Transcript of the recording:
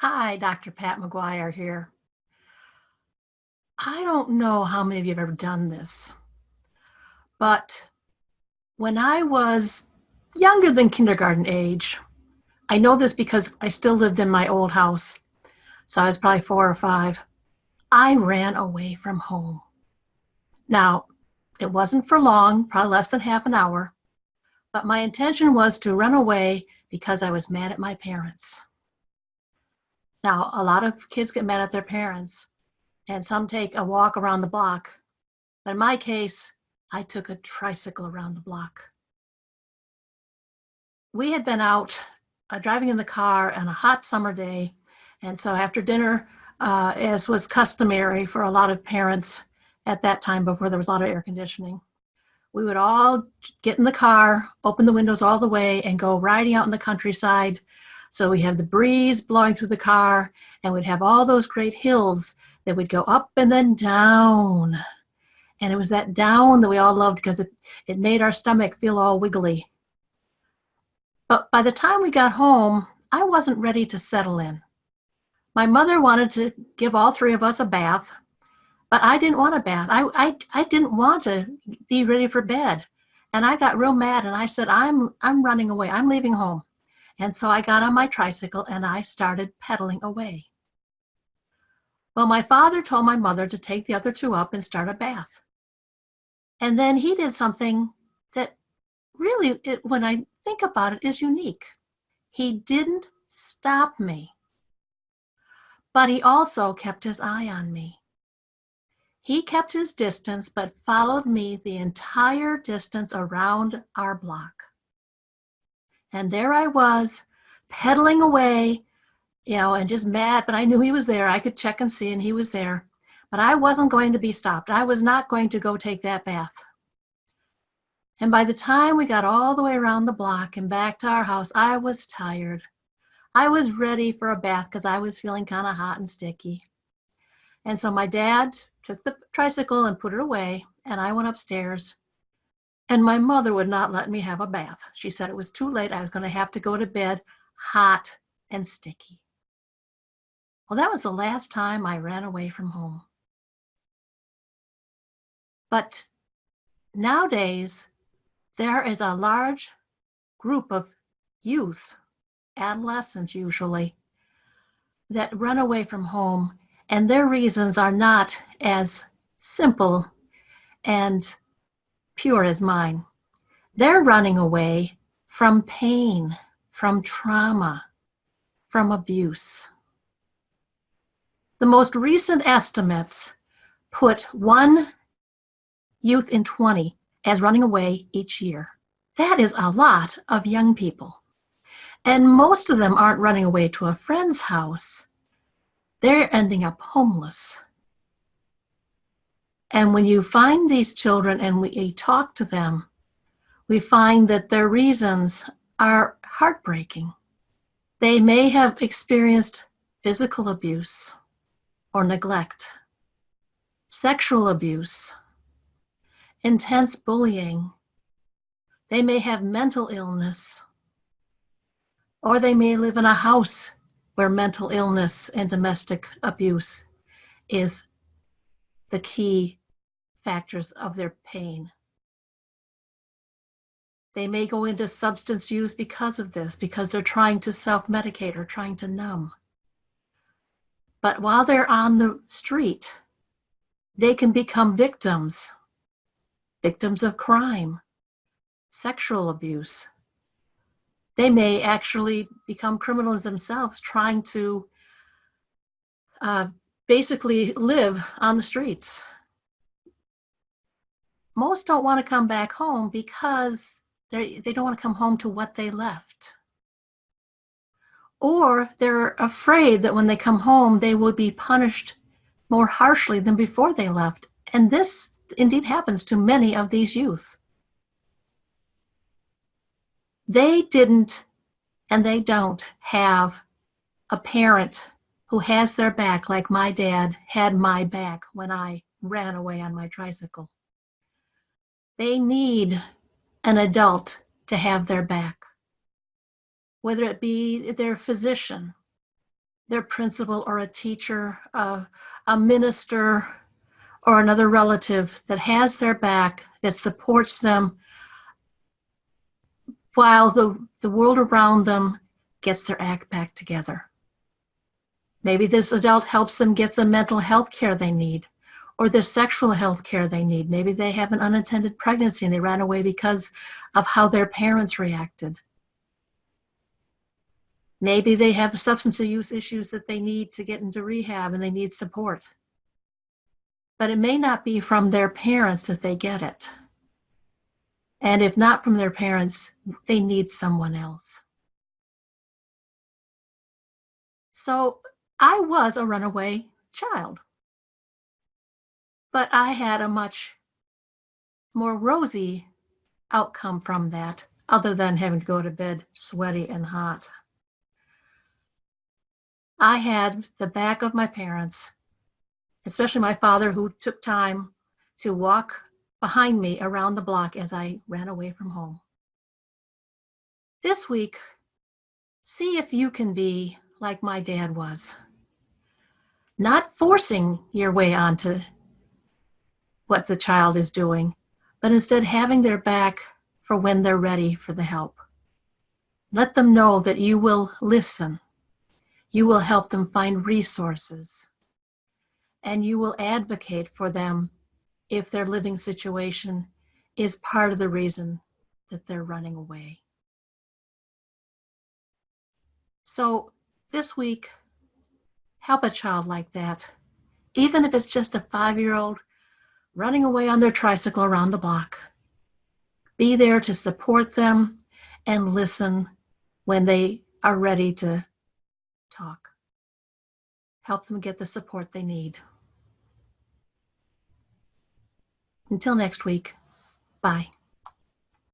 Hi, Dr. Pat McGuire here. I don't know how many of you have ever done this, but when I was younger than kindergarten age, I know this because I still lived in my old house, so I was probably 4 or 5. I ran away from home. Now, it wasn't for long, probably less than half an hour, but my intention was to run away because I was mad at my parents. Now, a lot of kids get mad at their parents, and some take a walk around the block. But in my case, I took a tricycle around the block. We had been out driving in the car on a hot summer day. And so after dinner, as was customary for a lot of parents at that time before there was a lot of air conditioning, we would all get in the car, open the windows all the way, and go riding out in the countryside. So we have the breeze blowing through the car, and we'd have all those great hills that would go up and then down. And it was that down that we all loved because it made our stomach feel all wiggly. But by the time we got home, I wasn't ready to settle in. My mother wanted to give all three of us a bath, but I didn't want a bath. I didn't want to be ready for bed. And I got real mad and I said, I'm running away. I'm leaving home. And so I got on my tricycle and I started pedaling away. Well, my father told my mother to take the other two up and start a bath. And then he did something that really, when I think about it, is unique. He didn't stop me, but he also kept his eye on me. He kept his distance, but followed me the entire distance around our block. And there I was, pedaling away, and just mad, but I knew he was there. I could check and see, and he was there. But I wasn't going to be stopped. I was not going to go take that bath. And by the time we got all the way around the block and back to our house, I was tired. I was ready for a bath because I was feeling kind of hot and sticky. And so my dad took the tricycle and put it away, and I went upstairs. And my mother would not let me have a bath. She said it was too late. I was going to have to go to bed hot and sticky. Well, that was the last time I ran away from home. But nowadays, there is a large group of youth, adolescents usually, that run away from home, and their reasons are not as simple and pure as mine. They're running away from pain, from trauma, from abuse. The most recent estimates put one youth in 20 as running away each year. That is a lot of young people. And most of them aren't running away to a friend's house. They're ending up homeless. And when you find these children and we talk to them, we find that their reasons are heartbreaking. They may have experienced physical abuse or neglect, sexual abuse, intense bullying. They may have mental illness, or they may live in a house where mental illness and domestic abuse is the key factors of their pain. They may go into substance use because of this, because they're trying to self-medicate or trying to numb. But while they're on the street, they can become victims of crime, sexual abuse. They may actually become criminals themselves, trying to basically live on the streets. Most don't want to come back home because they don't want to come home to what they left. Or they're afraid that when they come home, they will be punished more harshly than before they left. And this indeed happens to many of these youth. They didn't and they don't have a parent who has their back like my dad had my back when I ran away on my tricycle. They need an adult to have their back, whether it be their physician, their principal or a teacher, a minister, or another relative that has their back, that supports them while the world around them gets their act back together. Maybe this adult helps them get the mental health care they need, or the sexual health care they need. Maybe they have an unattended pregnancy and they ran away because of how their parents reacted. Maybe they have substance use issues that they need to get into rehab and they need support. But it may not be from their parents that they get it. And if not from their parents, they need someone else. So I was a runaway child, but I had a much more rosy outcome from that, other than having to go to bed sweaty and hot. I had the back of my parents, especially my father, who took time to walk behind me around the block as I ran away from home. This week, see if you can be like my dad was, not forcing your way onto what the child is doing, but instead having their back for when they're ready for the help. Let them know that you will listen. You will help them find resources. And you will advocate for them if their living situation is part of the reason that they're running away. So this week, help a child like that, even if it's just a 5-year-old running away on their tricycle around the block. Be there to support them and listen when they are ready to talk. Help them get the support they need. Until next week, bye.